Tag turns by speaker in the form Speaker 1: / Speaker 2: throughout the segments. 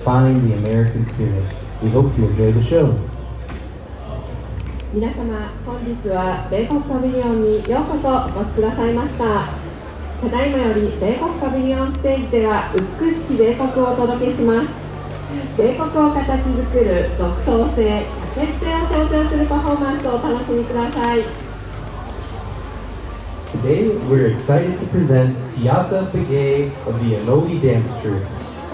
Speaker 1: Find the American spirit. We hope you enjoy the show.
Speaker 2: 皆様、本日は米国パビリオンにようこそお越しくださいました。ただいまより米国パビリオンステージでは美しき米国をお届けします。米国を形作る独創性、卓越性を象徴するパフォーマンスをお楽しみください。
Speaker 1: Today, we're excited to present Teata Begay of the ANOLI dance troupe.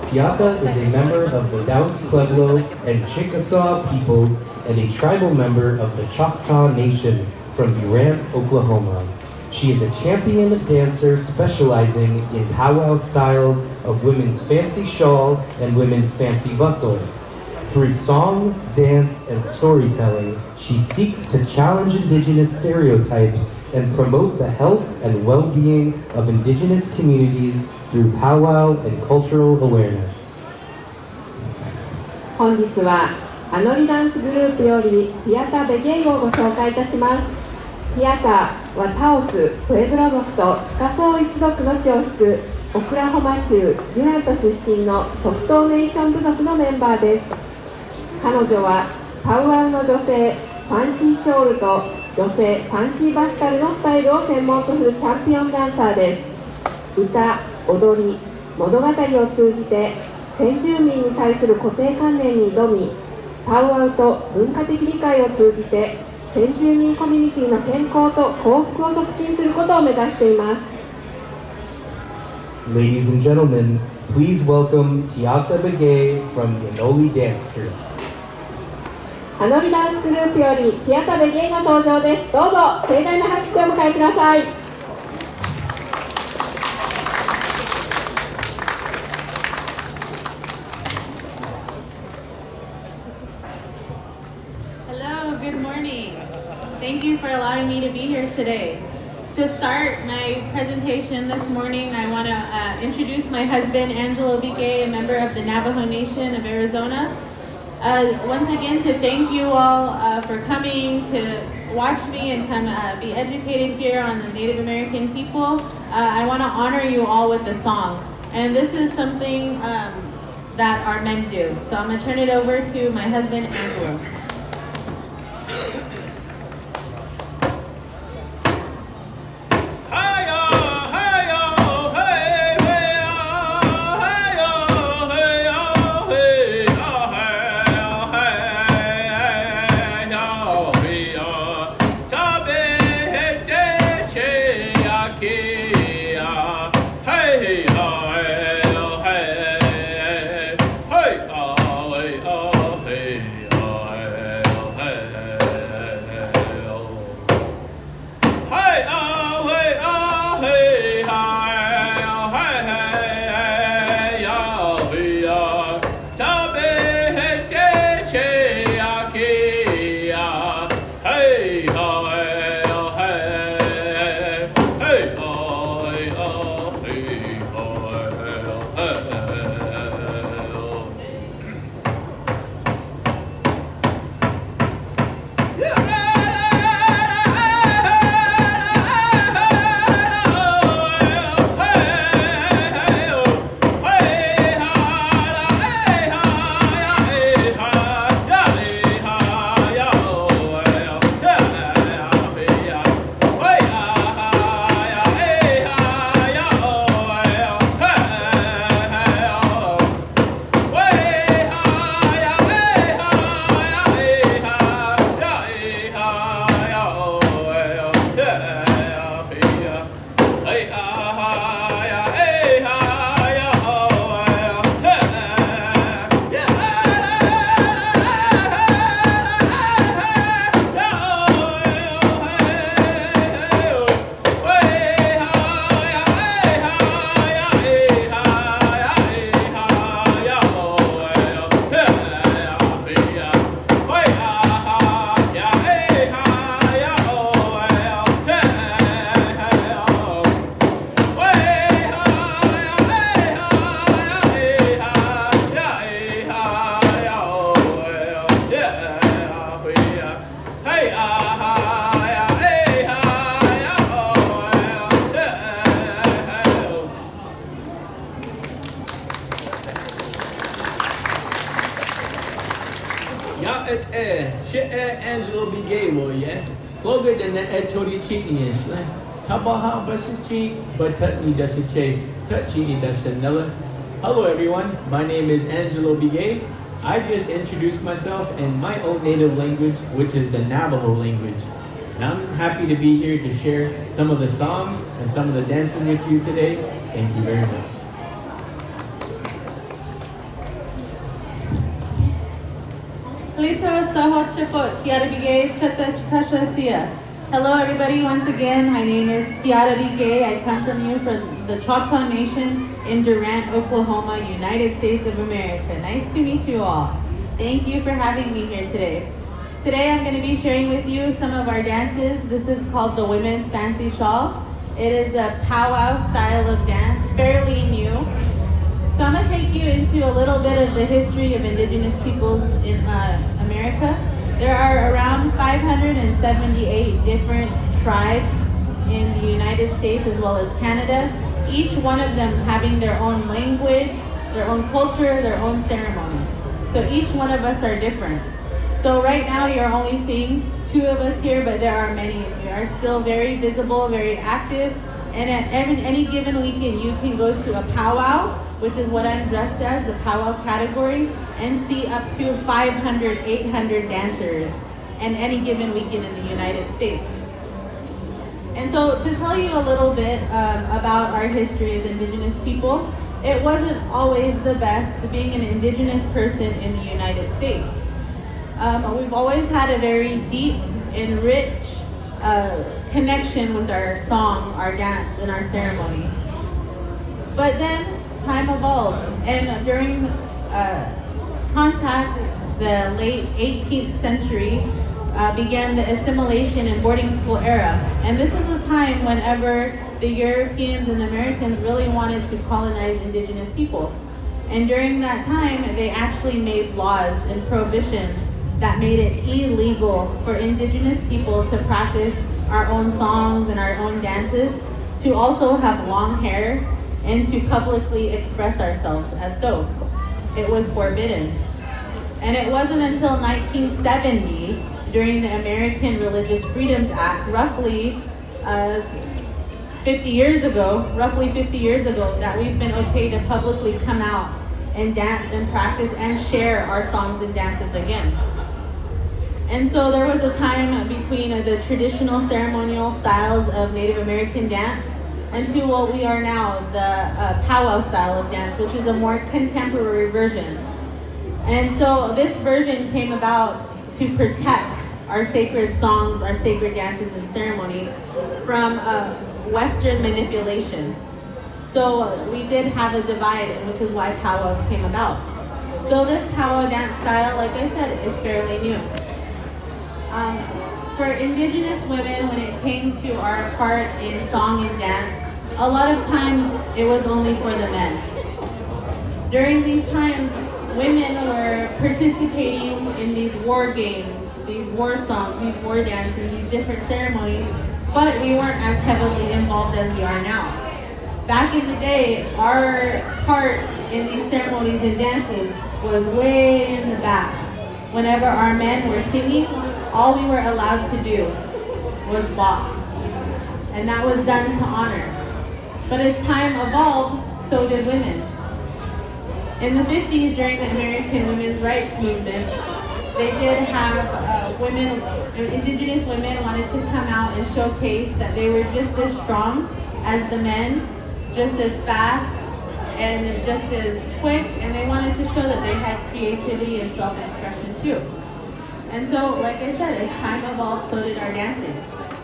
Speaker 1: Teata is a member of the Daos Pueblo and Chickasaw peoples and a tribal member of the Choctaw Nation from Durant, Oklahoma. She is a champion dancer specializing in powwow styles of women's fancy shawl and women's fancy bustle. Through song, dance, and storytelling, she seeks to challenge indigenous stereotypes and promote the health and well-being of indigenous communities through powwow and cultural awareness.
Speaker 2: 本日はアノリダンスグループよりティアタ・ベゲイをご紹介いたします。ティアタはタオス、プエブラ族とチカソー一族の血を引くオクラホマ州デュラント出身のチョクトーネーション部族のメンバーです。彼女はパウワウの女性ファンシーショールと女性ファンシーバスタルのスタイルを専門とするチャンピオンダンサーです。歌、踊り、物語を通じて先住民に対する固定観念に挑み、パウワウと文化的理解を通じて先住民コミュニティの健康と幸福を促進することを目指しています。
Speaker 1: Ladies and gentlemen, please welcome Teata Begay from the ANOLI dance troupe.
Speaker 2: アノリダンスグループよりティアタ・ベゲイの登場です。どうぞ盛大な拍手でお迎えください。
Speaker 3: Hello, good morning. Thank you for allowing me to be here today. To start my presentation this morning, I want to introduce my husband, Angelo Begay, a member of the Navajo Nation of Arizona. Once again, to thank you all for coming to watch me and come be educated here on the Native American people. I want to honor you all with a song. And this is something that our men do. So I'm going to turn it over to my husband, Angelo.
Speaker 4: Ya she Angelo Bigalo, yeah. Cloga than the Tori Chini is Tabaha Basachi, but Tutni Dasache, Tutchini Dasanella. Hello everyone, my name is Angelo Bigay. I just introduced myself in my own native language, which is the Navajo language. And I'm happy to be here to share some of the songs and some of the dancing with you today. Thank you very much.
Speaker 3: Hello everybody, once again, my name is Tiara Bigay. I come from you from the Choctaw Nation in Durant, Oklahoma, United States of America. Nice to meet you all. Thank you for having me here today. Today I'm going to be sharing with you some of our dances. This is called the Women's Fancy Shawl. It is a powwow style of dance, fairly new. So I'm going to take you into a little bit of the history of indigenous peoples in America. There are around 578 different tribes in the United States as well as Canada, each one of them having their own language, their own culture, their own ceremonies. So each one of us are different. So right now you're only seeing 2 of us here, but there are many. We are still very visible, very active, and at any given weekend you can go to a powwow, which is what I'm dressed as, the powwow category, and see up to 500, 800 dancers in any given weekend in the United States. And so to tell you a little bit about our history as indigenous people, it wasn't always the best being an indigenous person in the United States. We've always had a very deep and rich connection with our song, our dance, and our ceremonies. But then time evolved, and during contact, the late 18th century, began the assimilation and boarding school era. And this is a time whenever the Europeans and the Americans really wanted to colonize indigenous people. And during that time, they actually made laws and prohibitions that made it illegal for indigenous people to practice our own songs and our own dances, to also have long hair, and to publicly express ourselves as so. It was forbidden. And it wasn't until 1970, during the American Religious Freedoms Act, roughly 50 years ago, that we've been okay to publicly come out and dance and practice and share our songs and dances again. And so there was a time between the traditional ceremonial styles of Native American dance and to what we are now, the powwow style of dance, which is a more contemporary version. And so this version came about to protect our sacred songs, our sacred dances and ceremonies from Western manipulation. So we did have a divide, which is why powwows came about. So this powwow dance style, like I said, is fairly new. For indigenous women, when it came to our part in song and dance, a lot of times it was only for the men. During these times, women were participating in these war games, these war songs, these war dances, these different ceremonies, but we weren't as heavily involved as we are now. Back in the day, our part in these ceremonies and dances was way in the back. Whenever our men were singing, all we were allowed to do was walk. And that was done to honor. But as time evolved, so did women. In the 50s, during the American women's rights movement, they did have women, indigenous women wanted to come out and showcase that they were just as strong as the men, just as fast, and just as quick, and they wanted to show that they had creativity and self-expression too. And so, like I said, as time evolved, so did our dancing.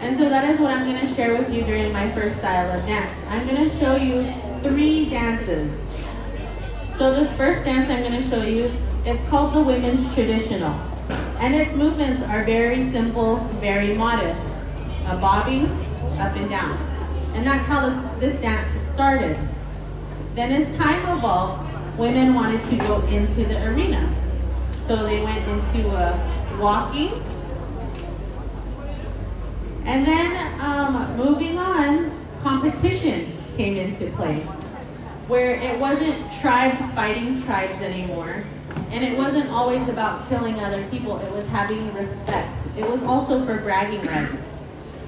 Speaker 3: And so that is what I'm going to share with you during my first style of dance. I'm going to show you 3 dances. So this first dance I'm going to show you, it's called the Women's Traditional. And its movements are very simple, very modest. A bobbing, up and down. And that's how this dance started. Then as time evolved, women wanted to go into the arena. So they went into walking. And then moving on, competition came into play, where it wasn't tribes fighting tribes anymore. And it wasn't always about killing other people, it was having respect. It was also for bragging rights.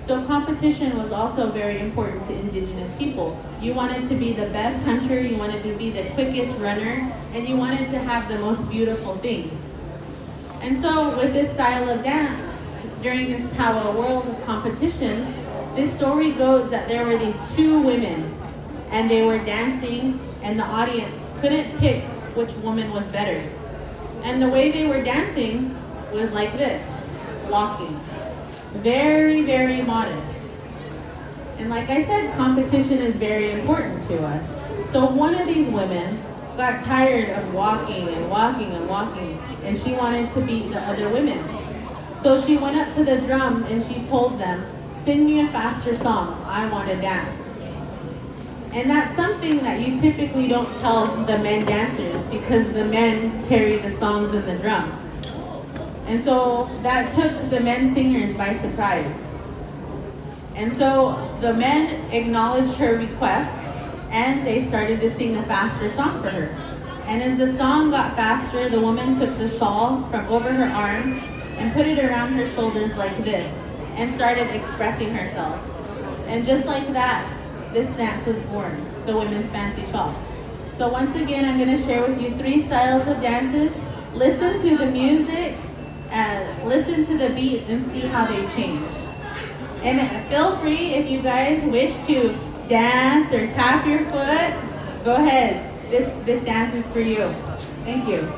Speaker 3: So competition was also very important to indigenous people. You wanted to be the best hunter, you wanted to be the quickest runner, and you wanted to have the most beautiful things. And so with this style of dance, during this powwow world competition, this story goes that there were these two women, and they were dancing, and the audience couldn't pick which woman was better. And the way they were dancing was like this, walking. Very, very modest. And like I said, competition is very important to us. So one of these women got tired of walking and walking and walking, and she wanted to beat the other women. So she went up to the drum and she told them, "Sing me a faster song, I want to dance." And that's something that you typically don't tell the men dancers because the men carry the songs and the drum. And so that took the men singers by surprise. And so the men acknowledged her request and they started to sing a faster song for her. And as the song got faster, the woman took the shawl from over her arm and put it around her shoulders like this and started expressing herself. And just like that, this dance was born, the women's fancy shawl. So once again, I'm going to share with you 3 styles of dances. Listen to the music, listen to the beats, and see how they change. And feel free, if you guys wish to dance or tap your foot, go ahead. This dance is for you. Thank you.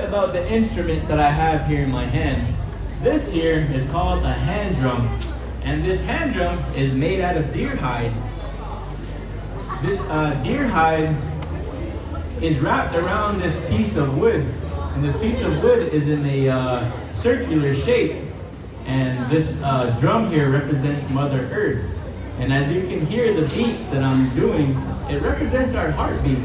Speaker 4: About the instruments that I have here in my hand. This here is called a hand drum, and this hand drum is made out of deer hide. this deer hide is wrapped around this piece of wood. And this piece of wood is in a circular shape. And this drum here represents Mother Earth. And as you can hear the beats that I'm doing, it represents our heartbeat.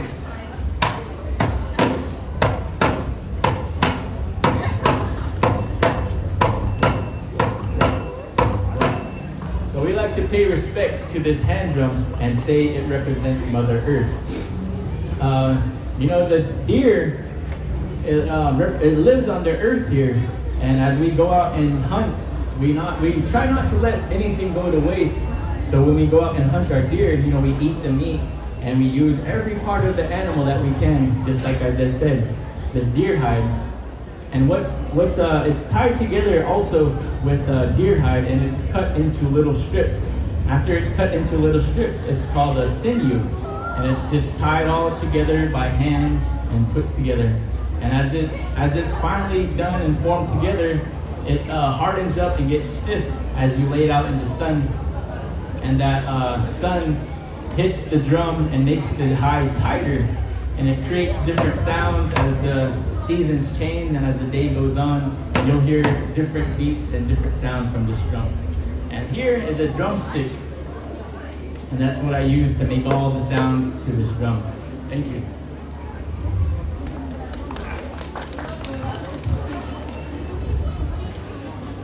Speaker 4: So we like to pay respects to this hand drum and say it represents Mother Earth. You know, the deer, it lives on the earth here, and as we go out and hunt, we try not to let anything go to waste. So when we go out and hunt our deer, you know, we eat the meat, and we use every part of the animal that we can, just like as I said, this deer hide. And it's tied together also with deer hide, and it's cut into little strips. After it's cut into little strips, it's called a sinew, and it's just tied all together by hand and put together. And as it's finally done and formed together, it hardens up and gets stiff as you lay it out in the sun. And that sun hits the drum and makes the hide tighter. And it creates different sounds as the seasons change, and as the day goes on, you'll hear different beats and different sounds from this drum. And here is a drumstick. And that's what I use to make all the sounds to this drum. Thank you.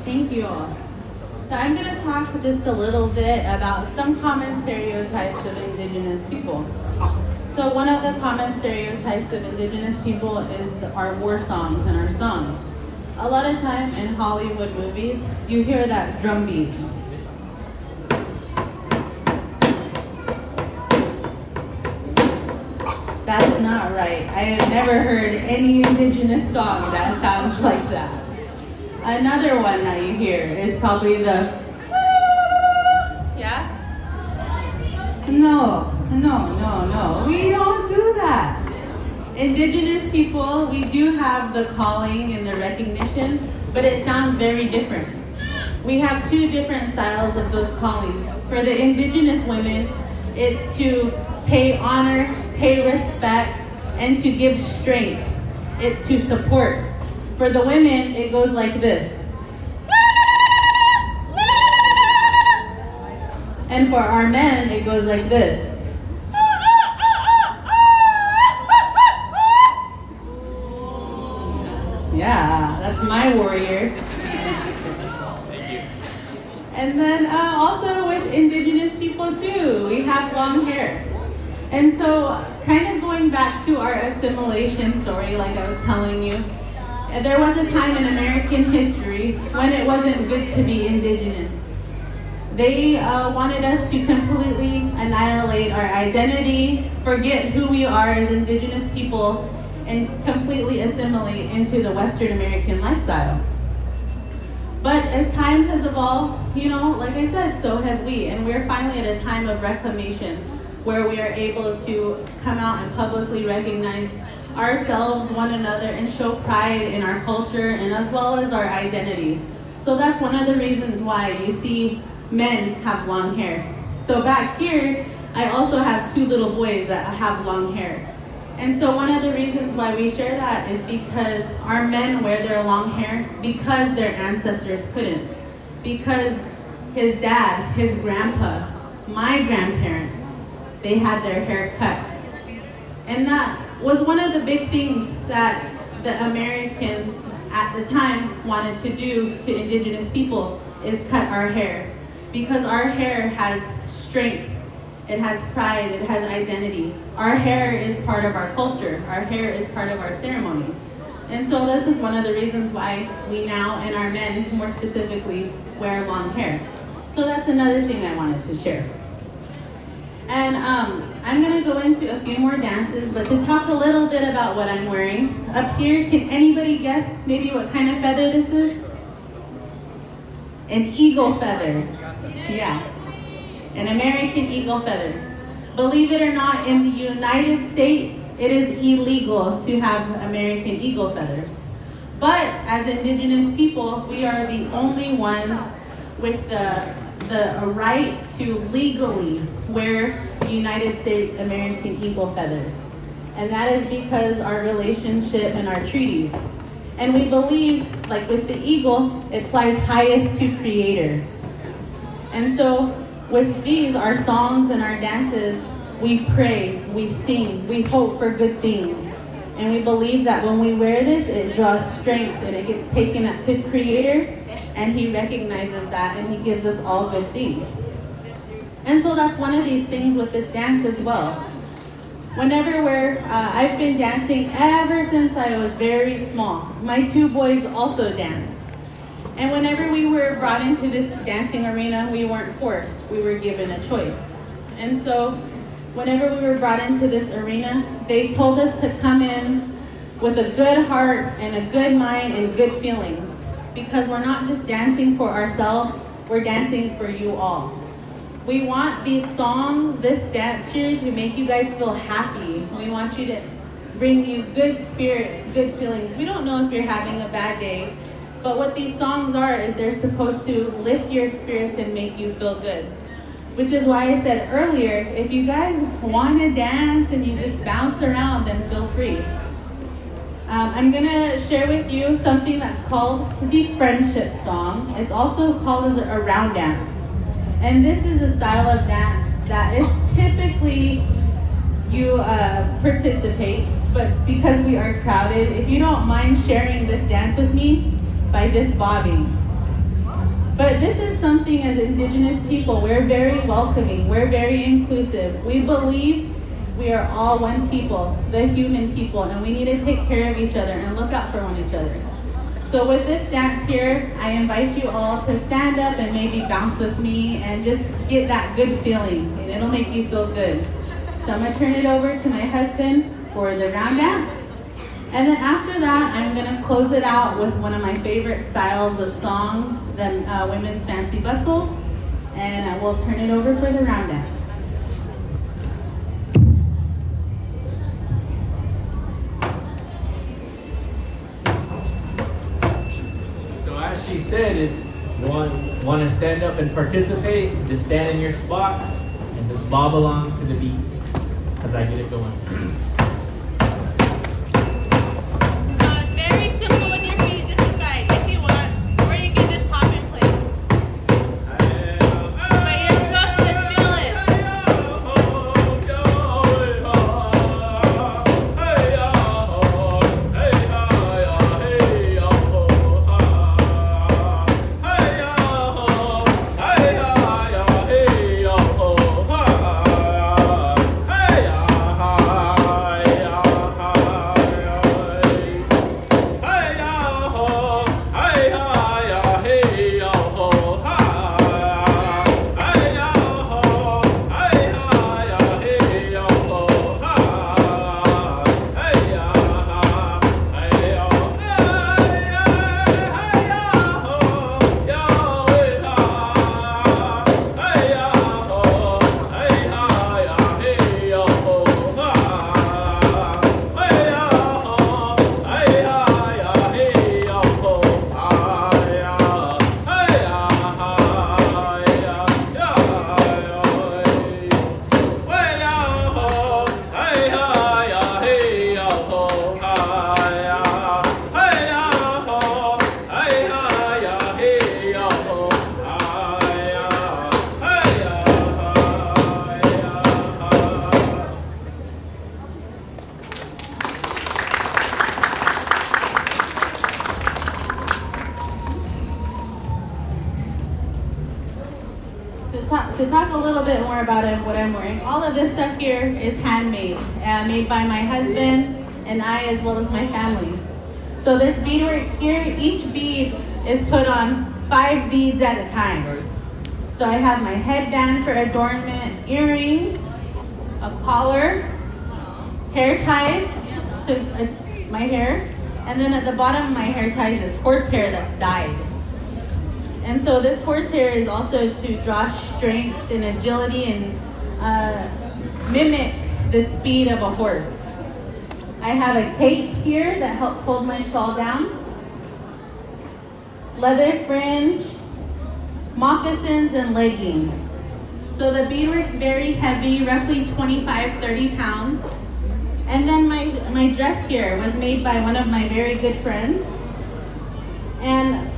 Speaker 3: Thank you all. So I'm going to talk just a little bit about some common stereotypes of Indigenous people. So one of the common stereotypes of Indigenous people is our war songs and our songs. A lot of time in Hollywood movies, you hear that drum beat. That's not right. I have never heard any Indigenous song that sounds like that. Another one that you hear is probably the yeah? No. We don't do that. Indigenous people, we do have the calling and the recognition, but it sounds very different. We have two different styles of those calling. For the Indigenous women, it's to pay honor, pay respect, and to give strength. It's to support. For the women, it goes like this. And for our men, it goes like this. Yeah, that's my warrior. And then also with Indigenous people too, we have long hair. And so kind of going back to our assimilation story, like I was telling you, there was a time in American history when it wasn't good to be Indigenous. They wanted us to completely annihilate our identity, forget who we are as Indigenous people, and completely assimilate into the Western American lifestyle. But as time has evolved, you know, like I said, so have we. And we're finally at a time of reclamation where we are able to come out and publicly recognize ourselves, one another, and show pride in our culture and as well as our identity. So that's one of the reasons why you see men have long hair. So back here, I also have two little boys that have long hair. And so one of the reasons why we share that is because our men wear their long hair because their ancestors couldn't. Because his dad, his grandpa, my grandparents, they had their hair cut. And that was one of the big things that the Americans at the time wanted to do to Indigenous people is cut our hair. Because our hair has strength, it has pride, it has identity. Our hair is part of our culture. Our hair is part of our ceremonies. And so this is one of the reasons why we now, and our men more specifically, wear long hair. So that's another thing I wanted to share. And I'm gonna go into a few more dances, but to talk a little bit about what I'm wearing. Up here, can anybody guess maybe what kind of feather this is? An eagle feather. Yeah, an American eagle feather. Believe it or not, in the United States, it is illegal to have American eagle feathers. But as Indigenous people, we are the only ones with the right to legally wear the United States American eagle feathers. And that is because our relationship and our treaties. And we believe, like with the eagle, it flies highest to Creator. And so with these, our songs and our dances, we pray, we sing, we hope for good things. And we believe that when we wear this, it draws strength and it gets taken up to Creator, and He recognizes that and He gives us all good things. And so that's one of these things with this dance as well. Whenever I've been dancing ever since I was very small. My two boys also dance. And whenever we were brought into this dancing arena, we weren't forced, we were given a choice. And so whenever we were brought into this arena, they told us to come in with a good heart and a good mind and good feelings. Because we're not just dancing for ourselves, we're dancing for you all. We want these songs, this dance here, to make you guys feel happy. We want you to bring you good spirits, good feelings. We don't know if you're having a bad day, but what these songs are is they're supposed to lift your spirits and make you feel good. Which is why I said earlier, if you guys want to dance and you just bounce around, then feel free. I'm gonna share with you something that's called the friendship song. It's also called as a round dance. And this is a style of dance that is typically you participate, but because we are crowded, if you don't mind sharing this dance with me by just bobbing. But this is something as Indigenous people, we're very welcoming, we're very inclusive. We believe we are all one people, the human people, and we need to take care of each other and look out for one each other. So with this dance here, I invite you all to stand up and maybe bounce with me and just get that good feeling, and it'll make you feel good. So I'm gonna turn it over to my husband for the round dance. And then after that, I'm gonna close it out with one of my favorite styles of song, the Women's Fancy Bustle, and I will turn it over for the round dance.
Speaker 4: As she said, if you want to stand up and participate, just stand in your spot and just bob along to the beat as I get it going.
Speaker 3: So it's very simple with your feet. Just decide if you want, or you can just hop in place. But you're supposed to feel it. To talk a little bit more about what I'm wearing, all of this stuff here is handmade, made by my husband and I, as well as my family. So this beadwork here, each bead is put on 5 beads at a time. So I have my headband for adornment, earrings, a collar, hair ties to my hair, and then at the bottom of my hair ties is horsehair that's dyed. And so this horsehair is also to draw strength and agility and mimic the speed of a horse. I have a cape here that helps hold my shawl down, leather fringe, moccasins, and leggings. So the beadwork's very heavy, roughly 25, 30 pounds. And then my dress here was made by one of my very good friends. And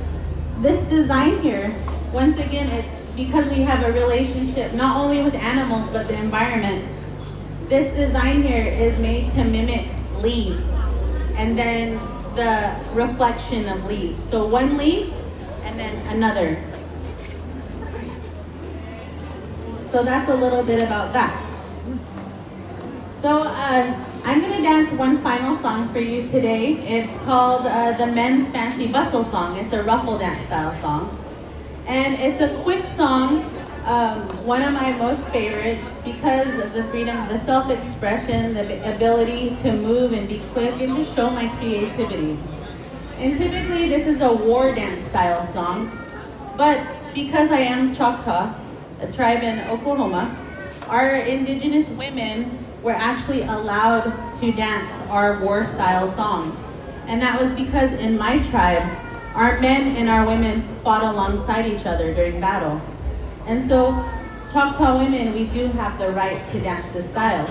Speaker 3: this design here, once again, it's because we have a relationship not only with animals but the environment. This design here is made to mimic leaves and then the reflection of leaves. So one leaf and then another. So that's a little bit about that. So I'm going to dance one final song for you today. It's called the Men's Fancy Bustle Song. It's a ruffle dance style song. And it's a quick song, one of my most favorite because of the freedom, the self-expression, the ability to move and be quick and just show my creativity. And typically this is a war dance style song, but because I am Choctaw, a tribe in Oklahoma, our indigenous women were actually allowed to dance our war style songs. And that was because in my tribe, our men and our women fought alongside each other during battle. And so Choctaw women, we do have the right to dance this style.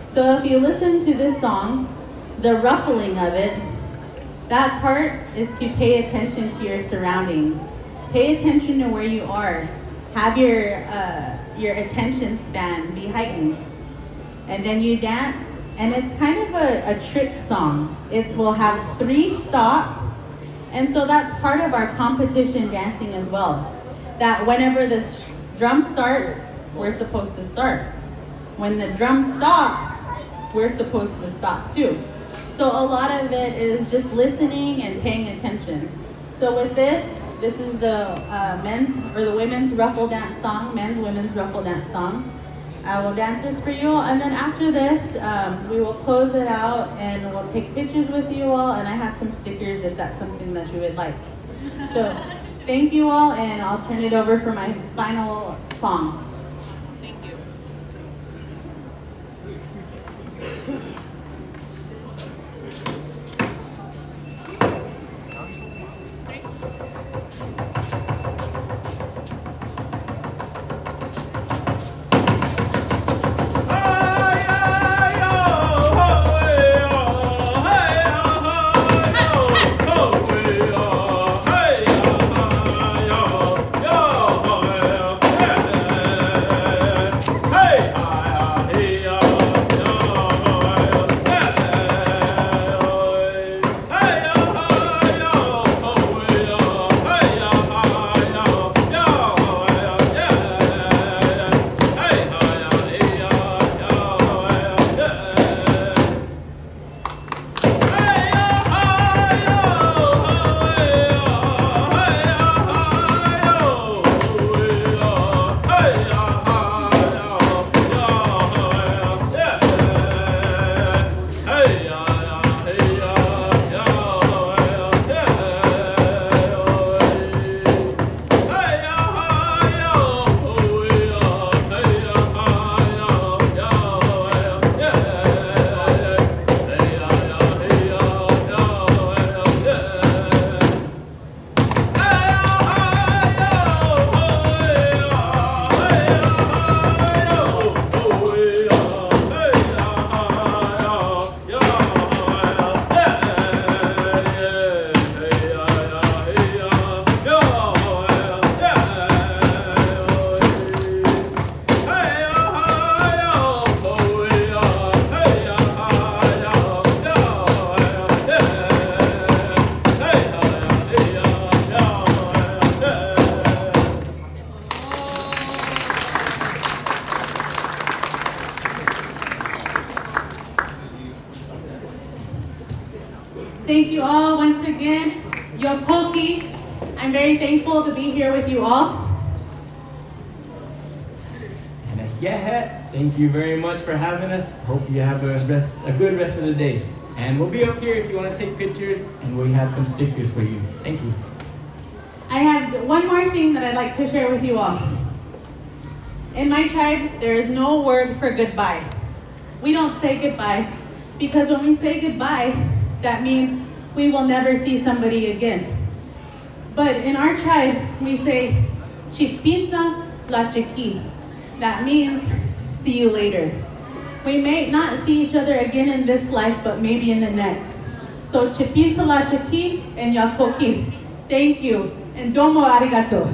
Speaker 3: So if you listen to this song, the ruffling of it, that part is to pay attention to your surroundings. Pay attention to where you are. Have your attention span be heightened. And then you dance, and it's kind of a trick song. It will have 3 stops, and so that's part of our competition dancing as well. That whenever the drum starts, we're supposed to start. When the drum stops, we're supposed to stop too. So a lot of it is just listening and paying attention. So with this is the men's or the women's ruffle dance song, women's ruffle dance song. I will dance this for you, and then after this, we will close it out and we'll take pictures with you all, and I have some stickers if that's something that you would like. So thank you all, and I'll turn it over for my final song. Thank you. Thank you all once again. Yokoki, I'm very thankful to be here with you all.
Speaker 4: And yeah, thank you very much for having us. Hope you have a good rest of the day. And we'll be up here if you want to take pictures, and we have some stickers for you. Thank you.
Speaker 3: I have one more thing that I'd like to share with you all. In my tribe, there is no word for goodbye. We don't say goodbye, because when we say goodbye, that means we will never see somebody again. But in our tribe, we say, Chipisa la chiqui. That means see you later. We may not see each other again in this life, but maybe in the next. So, chipi sala chiki and yakoki. Thank you, and domo arigato.